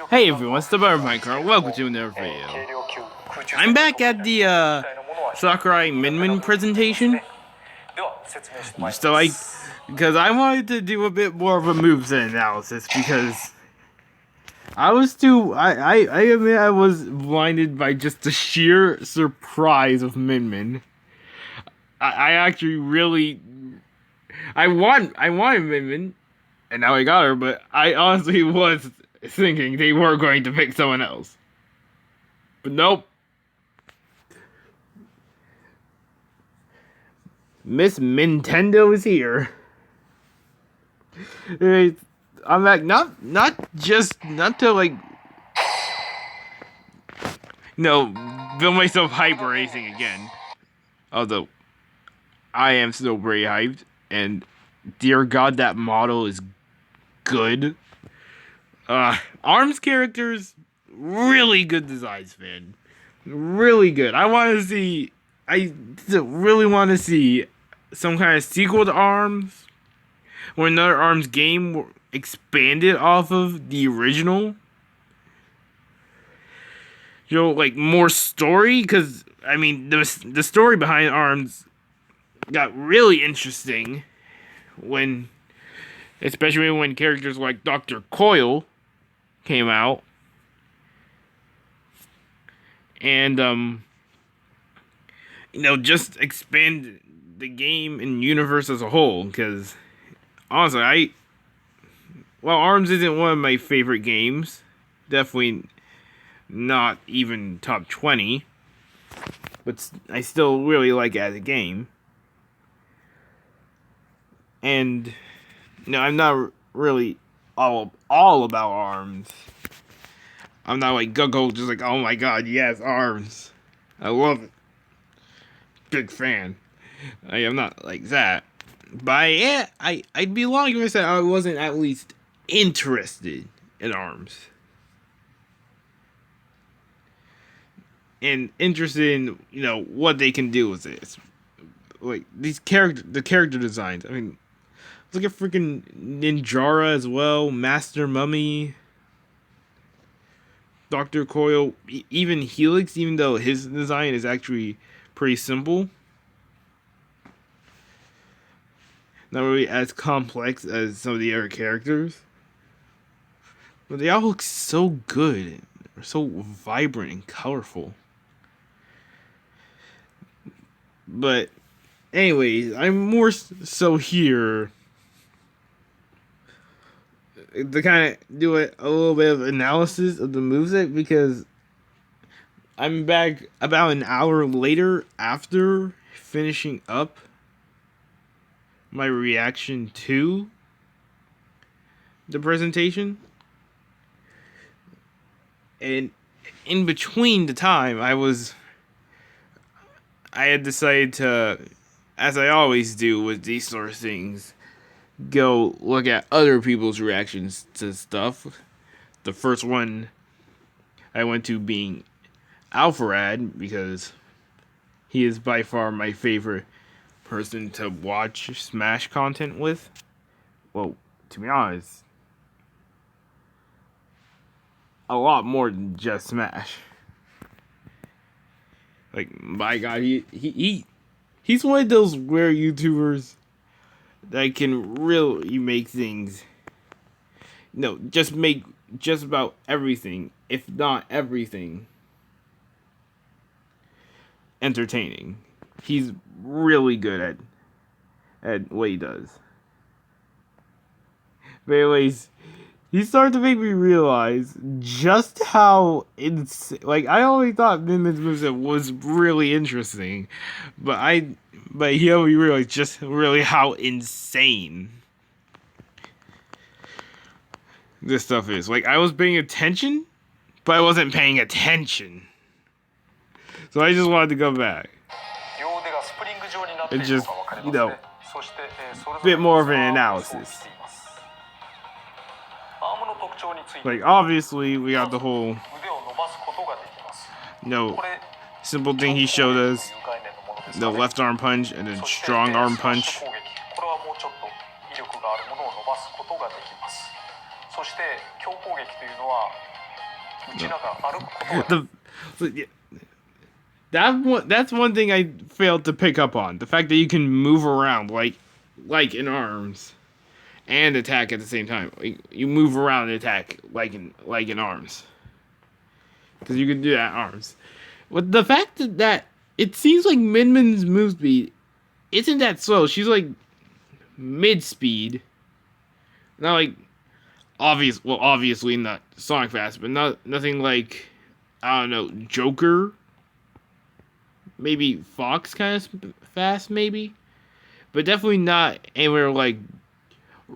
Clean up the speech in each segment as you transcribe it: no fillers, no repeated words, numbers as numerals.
Hey everyone, it's the Butterfly Car. Welcome to another video. I'm back at the SCARILY Min presentation. Because I wanted to do a bit more of a moveset analysis because I admit I was blinded by just the sheer surprise of Min. I actually really I wanted Min, and now I got her, but I honestly was thinking they were going to pick someone else. But nope. Miss Nintendo is here. I'm back, not to like, build myself hype or anything again. Although, I am still very hyped, and dear God, that model is good. ARMS characters, really good designs, man. Really good. I really want to see some kind of sequel to ARMS, or another ARMS game expanded off of the original. Like more story, because I mean the story behind ARMS got really interesting especially when characters like Dr. Coyle came out, and just expand the game and universe as a whole. Because honestly, ARMS isn't one of my favorite games. Definitely not even top 20. But I still really like it as a game. And I'm not really all about ARMS. I'm not like Gugo, just like, oh my god, yes, ARMS. I love it. Big fan. I am not like that. But I'd be lying if I said I wasn't at least interested in ARMS. And interested in, what they can do with this. Like, the character designs. I mean, look at freaking Ninjara as well, Master Mummy, Dr. Coyle, even Helix, even though his design is actually pretty simple. Not really as complex as some of the other characters. But they all look so good. They're so vibrant and colorful. But anyways, I'm more so here to kind of do a little bit of analysis of the moveset, because I'm back about an hour later after finishing up my reaction to the presentation. And in between the time, I had decided to, as I always do with these sort of things, go look at other people's reactions to stuff. The first one I went to being Alpharad, because he is by far my favorite person to watch Smash content with. Well, to be honest, a lot more than just Smash. Like, my God, he's one of those rare YouTubers that can really make things, just make just about everything, if not everything, entertaining. He's really good at what he does. But anyways, he started to make me realize just how insane. Like, I only thought Min's moveset was really interesting, but he helped me realize just really how insane this stuff is. Like, I was paying attention, but I wasn't paying attention. So I just wanted to go back and just, a bit more of an analysis. Like, obviously, we got the whole, simple thing he showed us. The left arm punch and then strong arm punch. That's one thing I failed to pick up on. The fact that you can move around like in arms and attack at the same time. You move around and attack like in arms. Because you can do that in arms. But the fact that it seems like Minmin's move speed isn't that slow. She's like mid speed. Not like obviously not Sonic fast, but nothing like, I don't know, Joker. Maybe Fox kind of fast, maybe, but definitely not anywhere like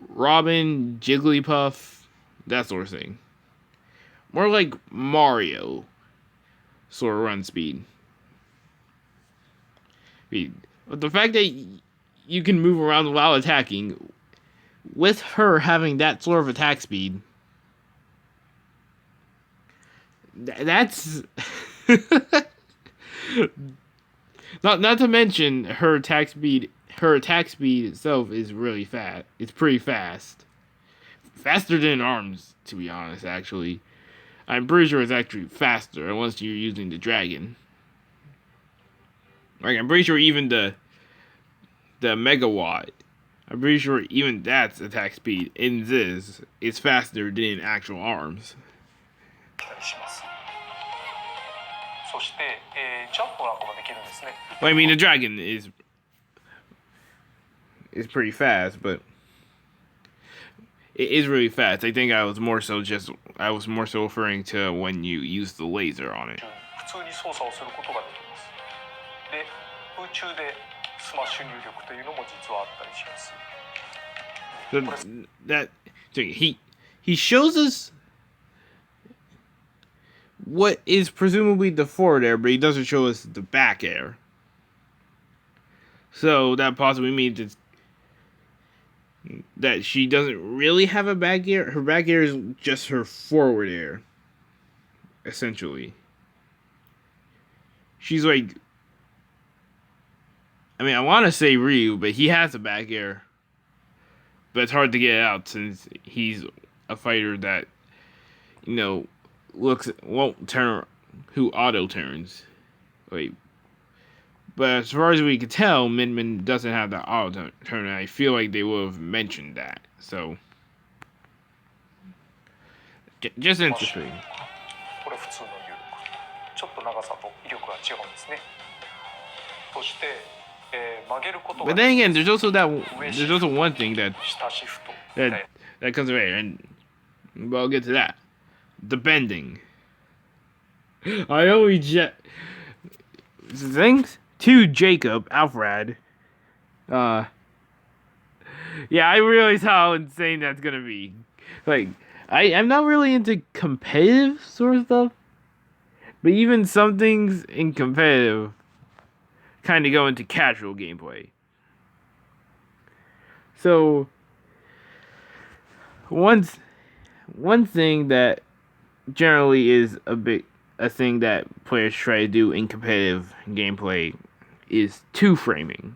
Robin, Jigglypuff, that sort of thing. More like Mario sort of run speed. But the fact that you can move around while attacking, with her having that sort of attack speed, that's not to mention her attack speed. Her attack speed itself is really fast. It's pretty fast, faster than arms, to be honest. Actually, I'm pretty sure it's actually faster unless you're using the dragon. Like, I'm pretty sure even the megawatt, I'm pretty sure even that's attack speed in this is faster than in actual arms. Well, I mean, the dragon is pretty fast, but it is really fast. I think I was more so referring to when you use the laser on it. He shows us what is presumably the forward air, but he doesn't show us the back air. So that possibly means that she doesn't really have a back air. Her back air is just her forward air, essentially. She's like, I mean, I want to say Ryu, but he has a back air. But it's hard to get it out since he's a fighter that, you know, won't turn, who auto turns. Wait. But as far as we can tell, Minmin doesn't have the auto turn, and I feel like they would have mentioned that. So, just interesting. But then again, there's also one thing that comes away, and we'll get to that. The bending. I always thanks to Jacob Alfred. Yeah, I realize how insane that's gonna be. Like, I'm not really into competitive sort of stuff, but even some things in competitive kind of go into casual gameplay. So, one thing that generally is a thing that players try to do in competitive gameplay is two-framing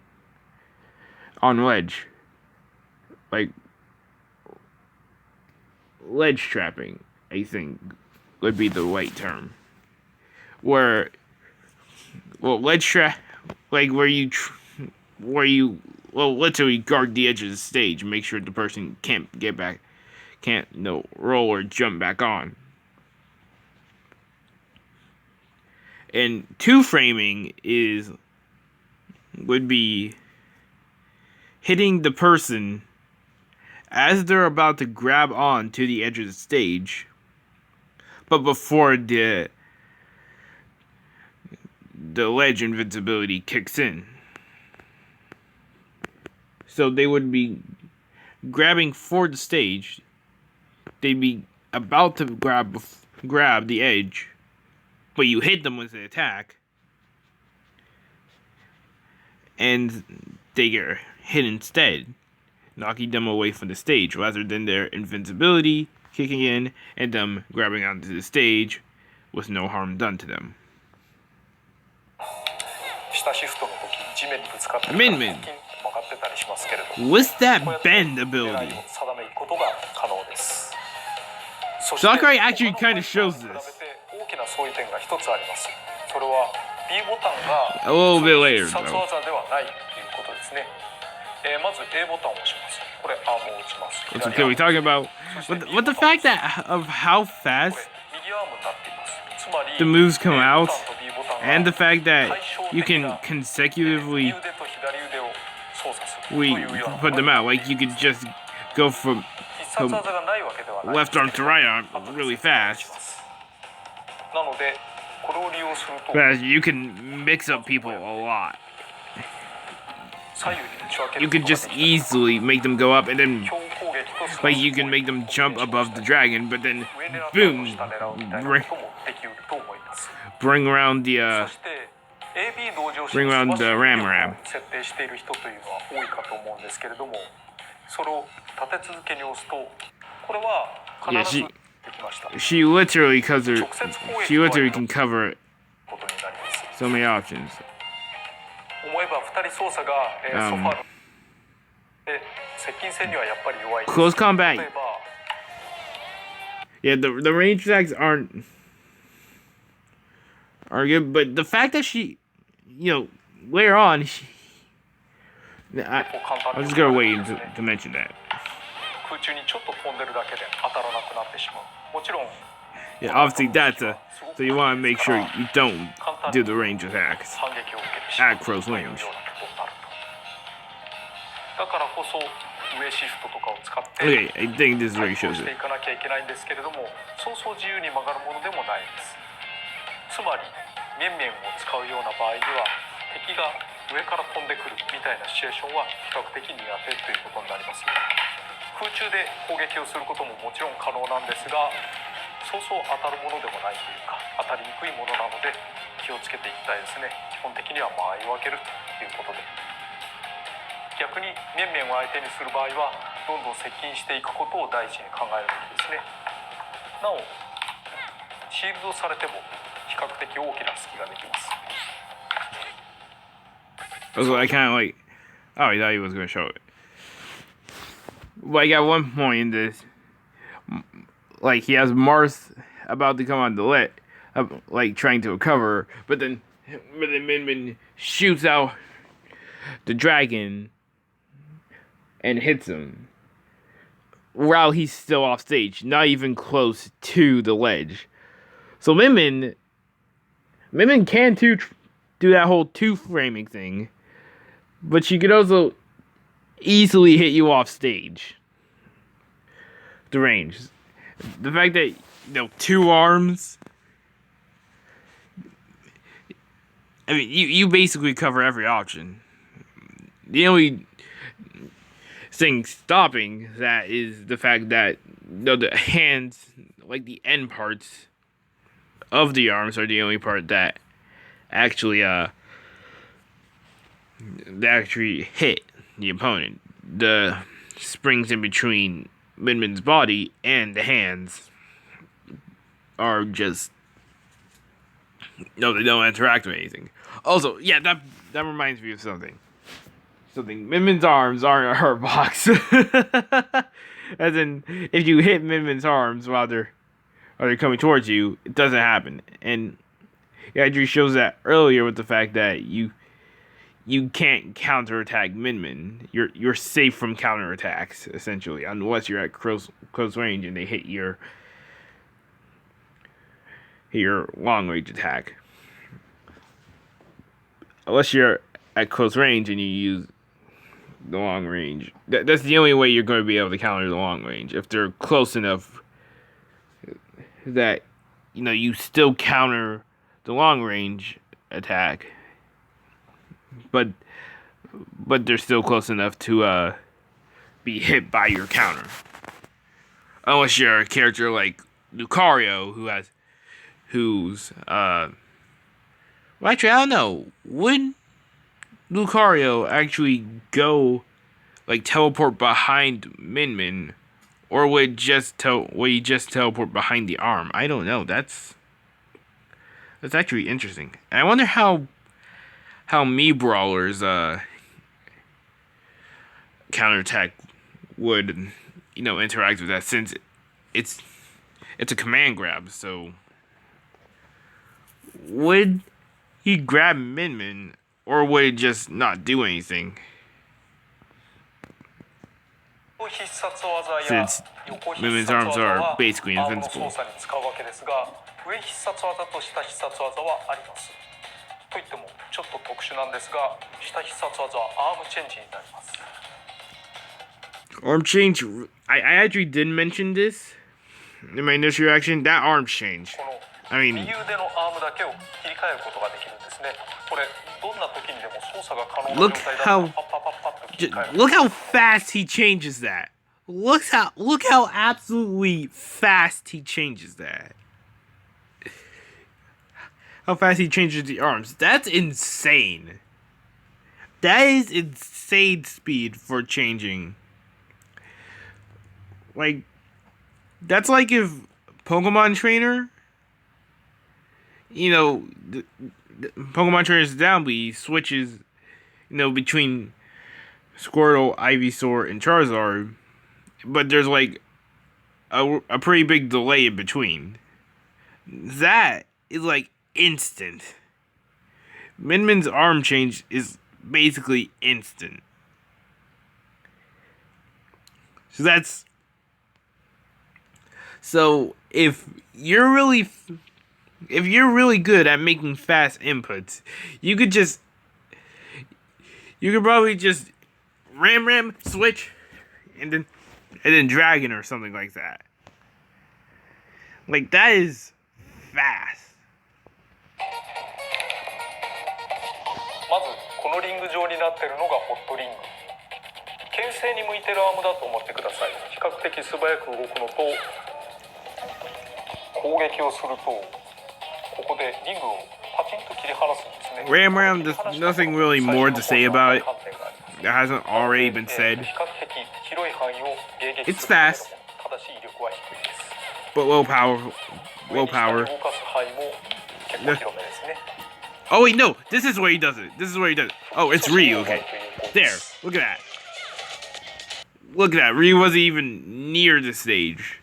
on ledge. Like, ledge trapping, I think, would be the right term. Where, well, ledge trap, like where you literally guard the edge of the stage and make sure the person can't roll or jump back on. And two-framing would be hitting the person as they're about to grab on to the edge of the stage, but before the ledge invincibility kicks in. So they would be grabbing for the stage. They'd be about to grab the edge, but you hit them with the attack, and they get hit instead, knocking them away from the stage, rather than their invincibility kicking in and them grabbing onto the stage with no harm done to them. Minmin, with that bend ability, Sakurai actually kind of shows this. 大きな相違点が一つあります。それは B ボタンが A little bit later, 必殺技ではないということですね。まず A ボタンを押します。これアームを打ちます。 What's okay we talking about? But the fact that of how fast 右アームになっています。つまり the moves come out, ボタンと B ボタンが and the fact that 対照 you 的 can な consecutively 右腕と左腕を操作すると we いうような put them out, like you could just go from 必殺技がないわけではない。 left arm to right arm really fast. なのでこれを利用すると But you can mix up people a lot. 左右に打ち分け You るこ could とが just できます。 easily make them go up, and then 強攻撃とスマッシュ like you can make them jump above the dragon, but then 上狙って boom, 下狙うみたいなこともできると思います。 bring around the そして AB 同時押し bring の around ス the マッシュ ram 力 ram. を設定している人というのは多いかと思うんですけれども、それを立て続けに押すとこれは Yeah, 必ず she できました。 she literally covers 直接攻 she 撃と literally は can cover ことになります。 so many options. 思えば2人操作が、ソファーで接近戦にはやっぱり弱いです。 Close combat. 例えば Yeah, the range attacks aren't are good, but the fact that she, later on, I'm just gonna wait to mention that. 空中にちょっと飛んでるだけで当たらなくなってしまう。もちろん Yeah, obviously that's so you want to make sure you don't do the range attacks 反撃を受けてしまう at close というよう range. なことになると。だからこそ上シフトとかを使って Okay, I think this is where he 対抗 shows して it. いかなきゃいけないんですけれども、そうそう自由に曲がるものでもないです。つまり面々を使うような場合には敵が上から飛んでくるみたいなシチュエーションは比較的苦手ということになります。空中で攻撃をすることももちろん可能なんですが、そうそう当たるものでもないというか当たりにくいものなので気をつけていきたいですね。基本的には間合いを分けるということで、逆に面々を相手にする場合はどんどん接近していくことを第一に考えるべきですね。なおシールドされても比較的大きな隙ができます。 Also, I kind of like. Oh, I thought he was gonna show it. Like at one point in this, like he has Mars about to come on the lit, like trying to recover, but then Min Min shoots out the dragon and hits him while he's still off stage, not even close to the ledge. So Min Min can do that whole two framing thing, but she could also easily hit you off stage. The range. The fact that, two arms. I mean, you basically cover every option. The only thing stopping that is the fact that the hands, like the end parts of the arms, are the only part that actually hit the opponent. The springs in between Min Min's body and the hands are just they don't interact with anything. Also, yeah, that reminds me of something. Min Min's arms aren't a hurt box. As in, if you hit Min Min's arms while they're coming towards you, it doesn't happen. And Yadri shows that earlier with the fact that you can't counterattack Min Min. You're safe from counterattacks, essentially, unless you're at close range and they hit your long range attack. Unless you're at close range and you use the long range. That's the only way you're going to be able to counter the long range. If they're close enough that you still counter the long range attack, but they're still close enough to be hit by your counter. Unless you're a character like Lucario, who's well, actually, I don't know. Would Lucario actually go teleport behind Min Min, or would he just teleport behind the arm? I don't know. That's actually interesting. And I wonder how Mii Brawler's counterattack would interact with that, since it's it's a command grab, so would he grab Min, or would it just not do anything? Since Min's arms are basically invincible. 上必殺技と下必殺技はあります。といってもちょっと特殊なんですが、下必殺技はアームチェンジになります。 Arm change. I actually did mention this in my initial reaction. That arm change. I mean, 右腕のアームだけを切り替えることができるんですね。これどんな時にでも操作が可能な状態だとパッパッパッパッと切り替える。look how fast he changes that. Look how absolutely fast he changes that. How fast he changes the arms. That's insane. That is insane speed for changing. Like, that's like if Pokemon Trainer, the Pokemon Trainer's down B switches, between Squirtle, Ivysaur, and Charizard, but there's like a pretty big delay in between. That is like instant. Min's arm change is basically instant. So if you're really good at making fast inputs, you could probably just ram switch and then dragon or something like that. Like, that is fast. まずこのリング状になっているのがホットリング。牽制に向いているアームだと思ってください。比較的素早く動くのと攻撃をするとここでリングをパチンと切り離すんですね。Ram, there's nothing really more to say about it that hasn't already been said. It's fast, but low power. Oh wait, no, this is where he does it. Oh, it's Ryu, okay. There, look at that. Ryu wasn't even near the stage.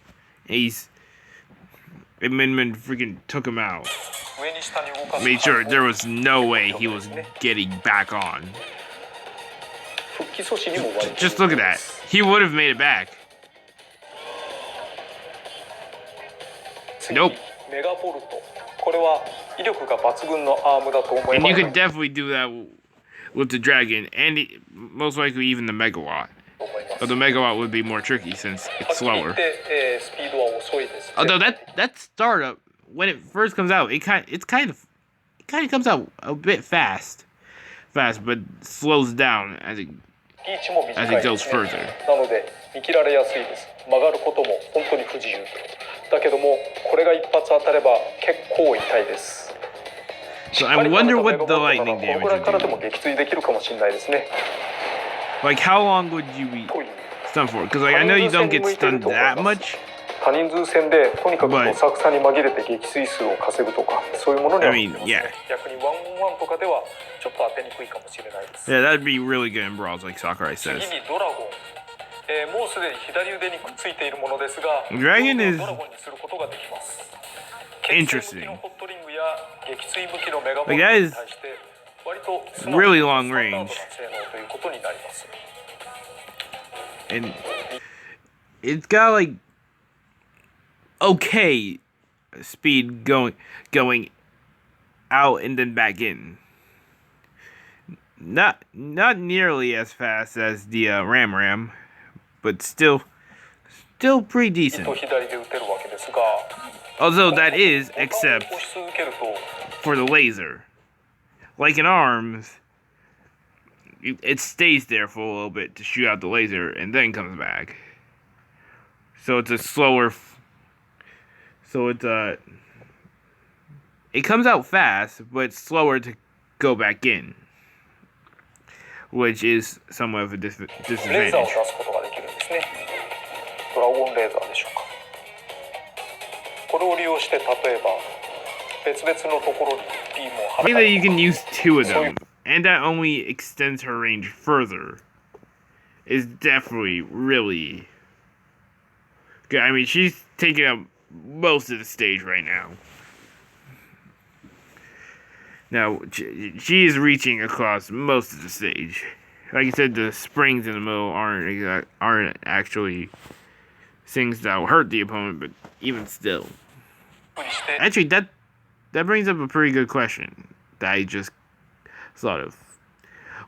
And Min freaking took him out. Made sure there was no way he was getting back on. Just look at that. He would have made it back. Nope. And you could definitely do that with the dragon, and most likely even the Megawatt. But the Megawatt would be more tricky since it's slower. Although that startup, when it first comes out, it kind of comes out a bit fast, but slows down as it goes further. So I wonder what the lightning damage would do. Like, how long would you be stunned for? Because I know you don't get stunned that much. But, I mean, yeah. Yeah, that'd be really good in brawls, like Sakurai says. Dragon is interesting. Like, that is really long range. And it's got like okay speed going out and then back in. Not nearly as fast as the Ram, but still pretty decent. Although that is except for the laser. Like in ARMS, it stays there for a little bit to shoot out the laser and then comes back. So it's a slower. It comes out fast, but it's slower to go back in, which is somewhat of a disadvantage. I think that you can use two of them, and that only extends her range further. Is definitely really good. I mean, she's taking up most of the stage right now. Now, she is reaching across most of the stage. Like I said, the springs in the middle aren't actually things that will hurt the opponent, but even still. Actually, that brings up a pretty good question that I just thought of.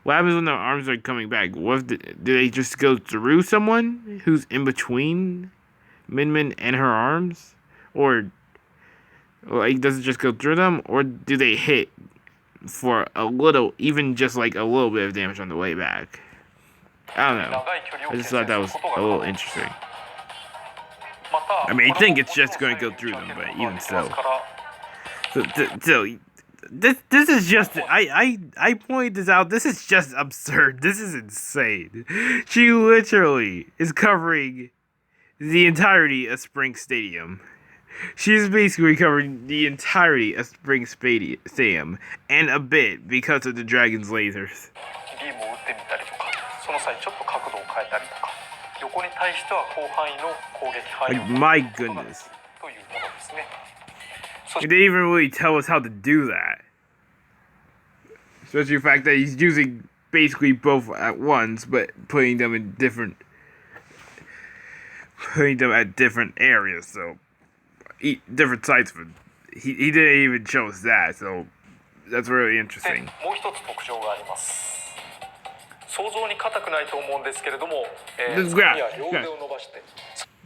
What happens when the arms are coming back? Do they just go through someone who's in between Min and her arms? Or like, does it just go through them? Or do they hit for a little, even just like a little bit of damage on the way back? I don't know. I just thought that was a little interesting. I mean, I think it's just going to go through them, but even so. So this is just, I pointed this out, this is just absurd. This is insane. She literally is covering the entirety of Spring Stadium. She's basically covering the entirety of Spring Stadium and a bit because of the dragon's lasers. Like, my goodness. They didn't even really tell us how to do that. Especially the fact that he's using basically both at once, but putting them at different areas, so different sites. But he didn't even show us that, so that's really interesting.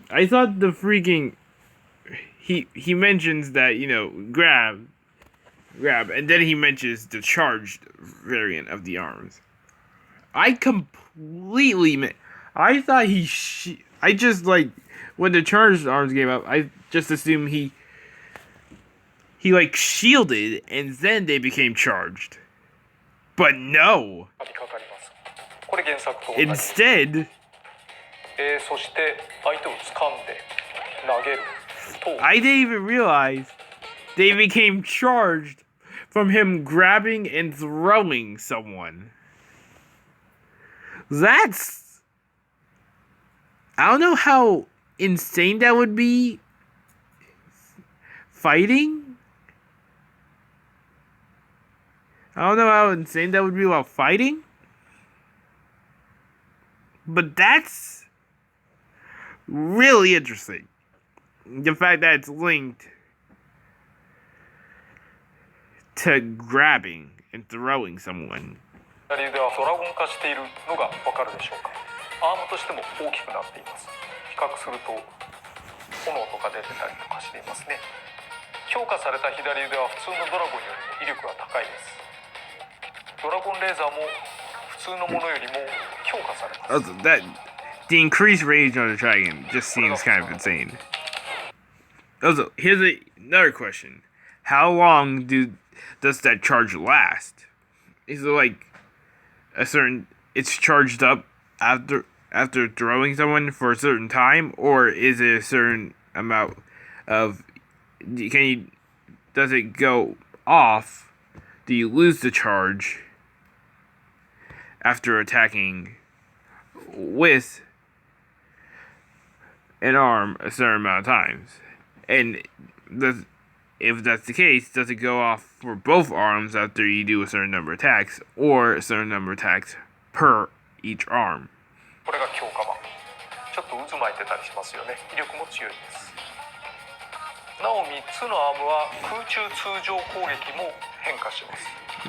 I thought the freaking he mentions that, you know, grab, and then he mentions the charged variant of the arms. I completely I thought I just, like, when the charged arms came up, I just assumed he like shielded and then they became charged. But no. Instead, I didn't even realize they became charged from him grabbing and throwing someone. That's... I don't know how insane that would be fighting. I don't know how insane that would be while fighting. But that's really interesting. The fact that it's linked to grabbing and throwing someone. Also, the increased range on the dragon just seems kind of insane. Also, here's another question: how long does that charge last? Is it like a certain? It's charged up after throwing someone for a certain time, or is it a certain amount of? Does it go off? Do you lose the charge after attacking with an arm a certain amount of times? And if that's the case, does it go off for both arms after you do a certain number of attacks, or a certain number of attacks per each arm?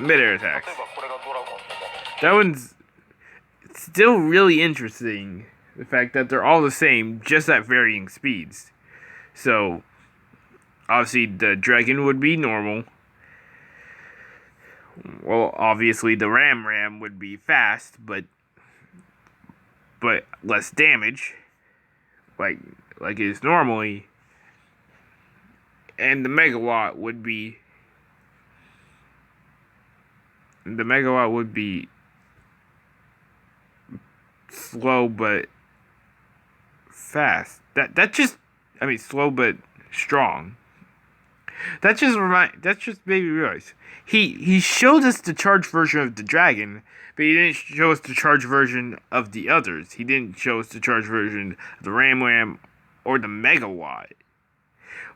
Midair attacks. That one's still really interesting. The fact that they're all the same, just at varying speeds. So, obviously, the dragon would be normal. Well, obviously, the ram would be fast, but less damage, like it is normally. And the megawatt would be slow but fast. That just, I mean, slow but strong. That just made me realize he showed us the charged version of the dragon, but he didn't show us the charged version of the others. He didn't show us the charged version of the ram or the megawatt.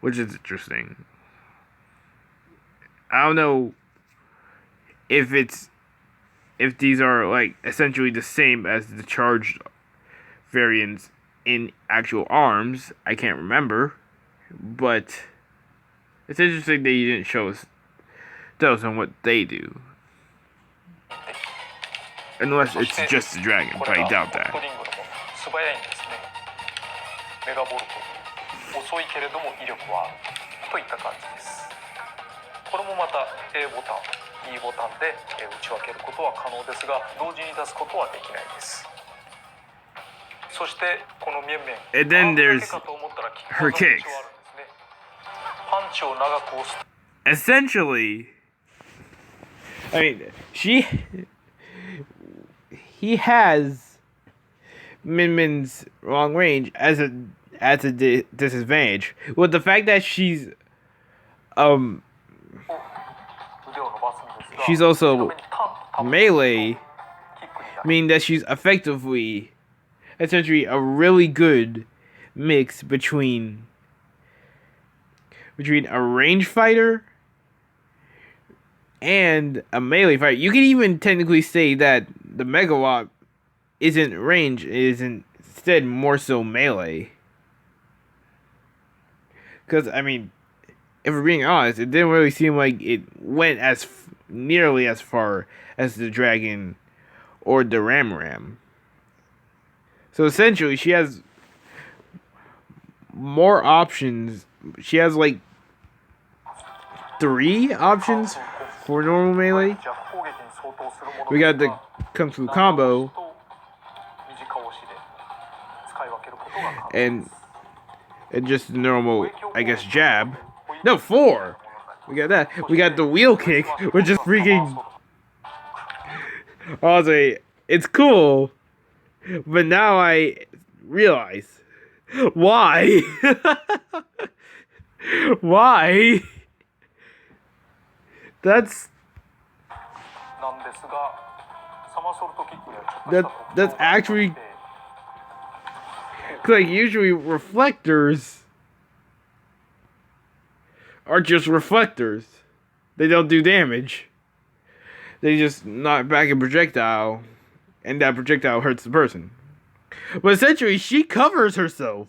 which is interesting. I don't know if these are like essentially the same as the charged variants in actual arms. I can't remember, but it's interesting that you didn't show us on what they do. Unless it's just the dragon, but I doubt that. 素早いんですね。メガボルト遅いけれども威力はあるといった感じです。これもまた A ボタン E ボタンで打ち分けることは可能ですが、同時に出すことはできないです。そしてこの面々 And then there's her kicks. パンチを長く押す。Essentially, I mean, he has Min-Min's long range as a disadvantage. With the fact that she's also melee, meaning that she's effectively, essentially, a really good mix between a range fighter and a melee fighter. You can even technically say that the Megawatt isn't range, it is instead more so melee. Because, I mean, if we're being honest, it didn't really seem like it went nearly as far as the Dragon or the Ram. So essentially, she has more options. She has like 3 options for normal melee. We got the Kung Fu combo and just the normal, I guess, jab. No, 4. We got that. We got the wheel kick, which is freaking. Honestly, it's cool, but now I realize why. Why? That's actually, like, usually reflectors are just reflectors. They don't do damage. They just knock back a projectile, and that projectile hurts the person. But essentially, she covers herself.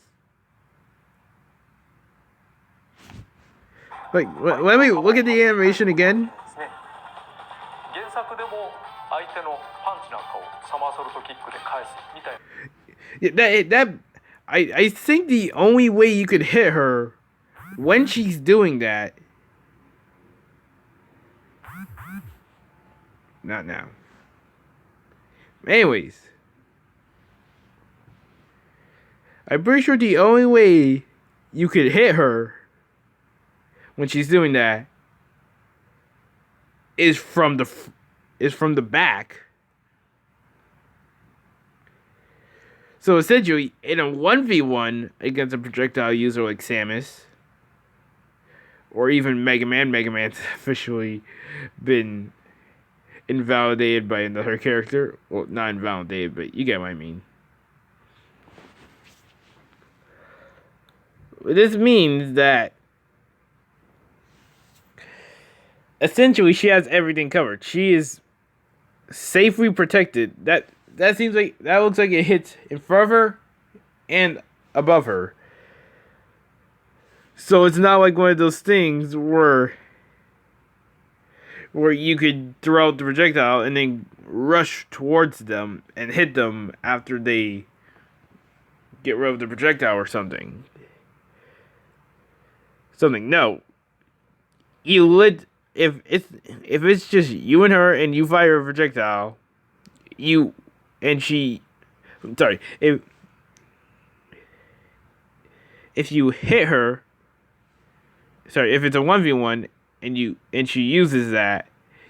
Like, let me look at the animation again. I think the only way you could hit her when she's doing that. Not now. Anyways, I'm pretty sure the only way you could hit her when she's doing that is from the back. So essentially, in a 1v1 against a projectile user like Samus, or even Mega Man's officially been invalidated by another character. Well, not invalidated, but you get what I mean. This means that essentially she has everything covered. She is safely protected. That seems like, that looks like it hits in front of her and above her. So it's not like one of those things where you could throw out the projectile and then rush towards them and hit them after they get rid of the projectile or something. No. If it's just you and her and you fire a projectile, if you hit her, if it's a 1v1 and she uses that,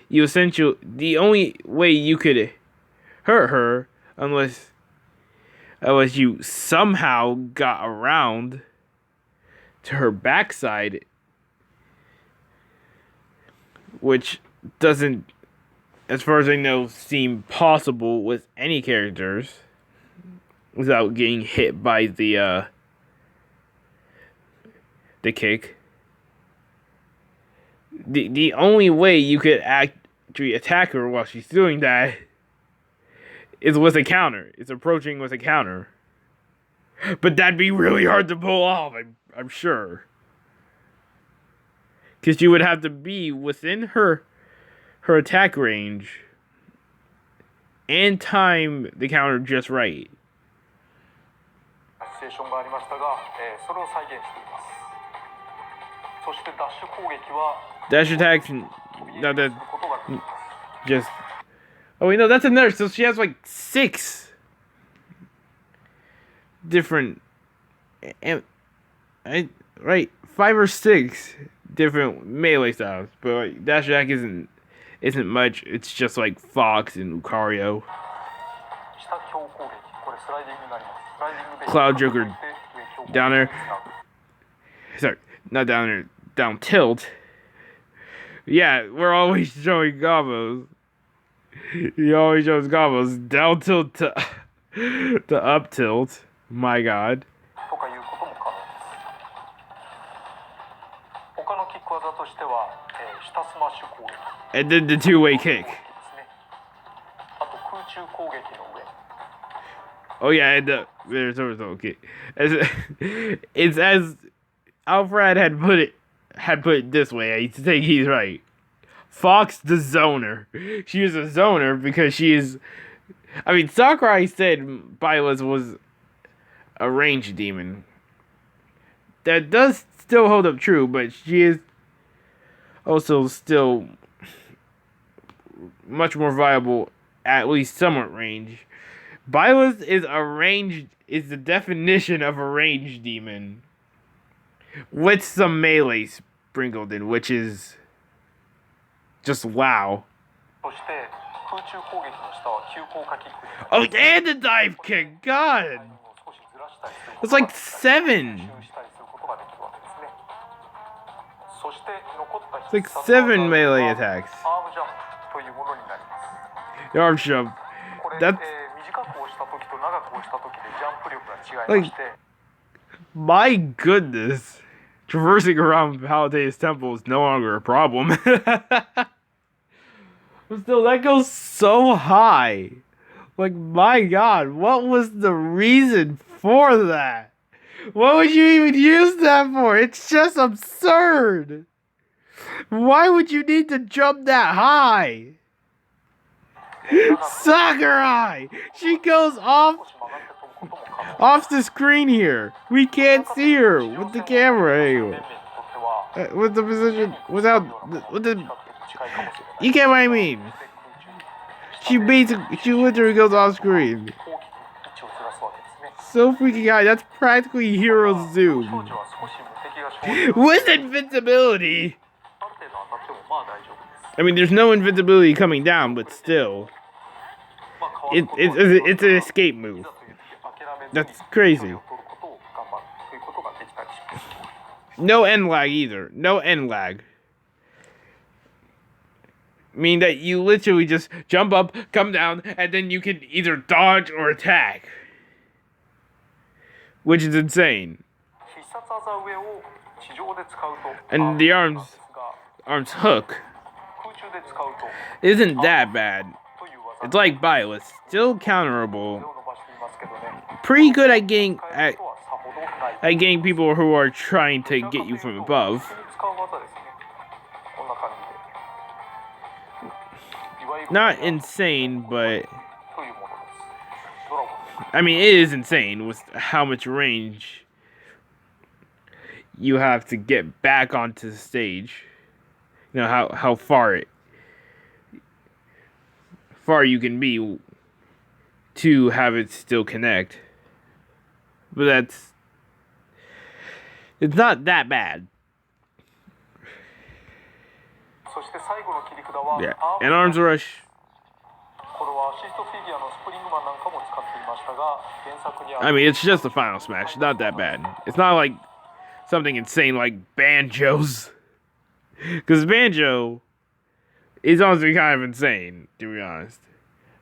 you essentially, the only way you could hurt her, unless you somehow got around to her backside, which doesn't, as far as I know, seem possible with any characters without getting hit by the the kick. The only way you could actually attack her while she's doing that is with a counter. It's approaching with a counter. But that'd be really hard to pull off, I'm sure. Because you would have to be within her attack range and time the counter just right. シチュエーションがありましたが、それを再現しています。そしてダッシュ攻撃は Dash attack, no, that just. Oh wait, no, that's a nurse. So she has like 6 different, right, 5 or 6 different melee styles. But like, dash attack isn't much. It's just like Fox and Lucario. Cloud Joker down there. Sorry, not down there. Down tilt. Yeah, we're always showing combos. He always shows combos. Down tilt to up tilt. My god. And then the two-way kick. Oh yeah, and there's somersault kick. It's as Alfred had put it this way. I think he's right. Fox the zoner. She is a zoner because she is. I mean, Sakurai said Byleth was a ranged demon. That does still hold up true, but she is also still much more viable, at least somewhat range. Byleth is the definition of a ranged demon. With some melee sprinkled in, which is just wow. Oh, and the dive kick, God! It's like 7. It's like 7 melee attacks. The arm jump. That's like, my goodness. Traversing around Pallate's temple is no longer a problem. But still, that goes so high. Like, my god, what was the reason for that? What would you even use that for? It's just absurd. Why would you need to jump that high? Sakurai! She goes off the screen here. We can't see her with the camera anyway. With the position, with the. You get what I mean? She literally goes off screen. So freaking high. That's practically hero zoom. With invincibility. I mean, there's no invincibility coming down, but still. It's an escape move. That's crazy. No end lag either. No end lag. I mean that you literally just jump up, come down, and then you can either dodge or attack. Which is insane. And the arms hook isn't that bad. It's like Byleth, still counterable. Pretty good at getting people who are trying to get you from above. Not insane, but I mean it is insane with how much range you have to get back onto the stage. You know how far you can be to have it still connect. But it's not that bad. Yeah, and arms rush. I mean, it's just a final smash. Not that bad. It's not like something insane like Banjo's. Because Banjo is honestly kind of insane, to be honest.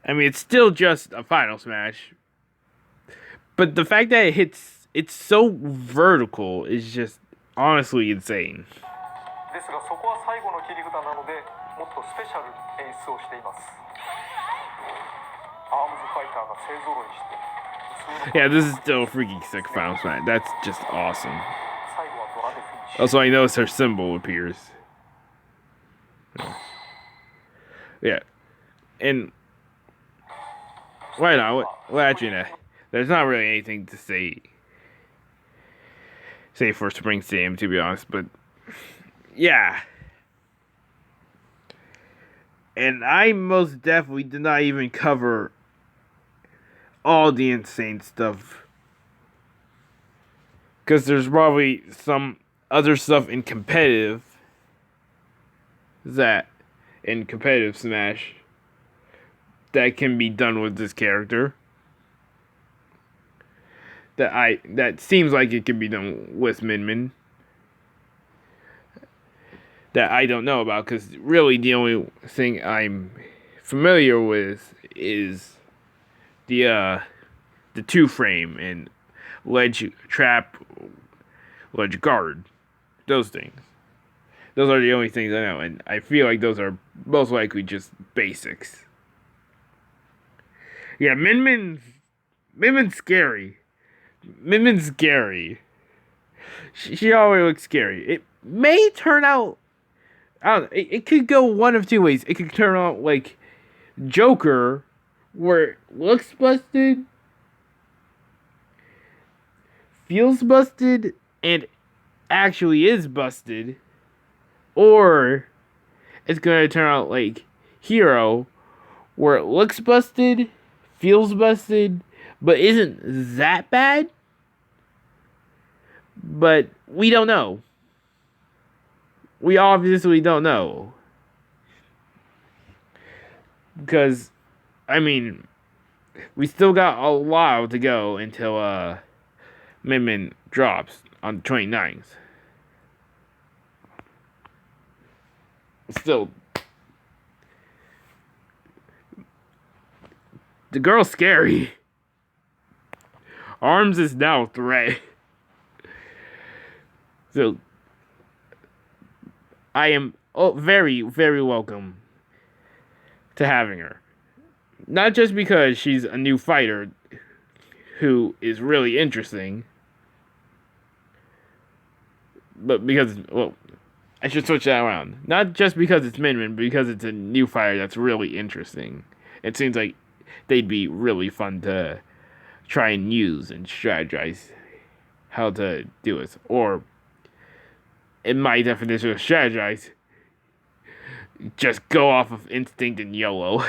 I mean, it's still just a final smash. But the fact that it's so vertical is just honestly insane. ですがそこは最後の切り札なのでもっとスペシャルに演出をしています。アームズファイターが勢ぞろいして Yeah, this is still freaking sick Final Smash. That's just awesome. 最後はドラでフィニッシュ。 Also, I noticed her symbol appears. Yeah. And why not? Well, actually, there's not really anything to say for Spring Stadium, to be honest. But yeah. And I most definitely did not even cover all the insane stuff, because there's probably some other stuff in competitive Smash that can be done with this character that seems like it can be done with Min Min that I don't know about, because really the only thing I'm familiar with is the two frame and ledge trap, ledge guard, those things. Those are the only things I know, and I feel like those are most likely just basics. Yeah, Min Min's scary. Min Min's scary. She always looks scary. It may turn out, I don't know, it could go one of two ways. It could turn out like Joker, where it looks busted, feels busted, and actually is busted. Or it's gonna turn out like Hero, where it looks busted, feels busted, but isn't that bad. But we don't know. We obviously don't know. Because, I mean, we still got a while to go until Min Min drops on the 29th. Still, the girl's scary. Arms is now a threat. So, I am very, very welcome to having her. Not just because she's a new fighter who is really interesting, but because, well, I should switch that around. Not just because it's Min Min, but because it's a new fighter that's really interesting. It seems like they'd be really fun to try and use and strategize how to do it. Or, in my definition of strategize, just go off of instinct and YOLO.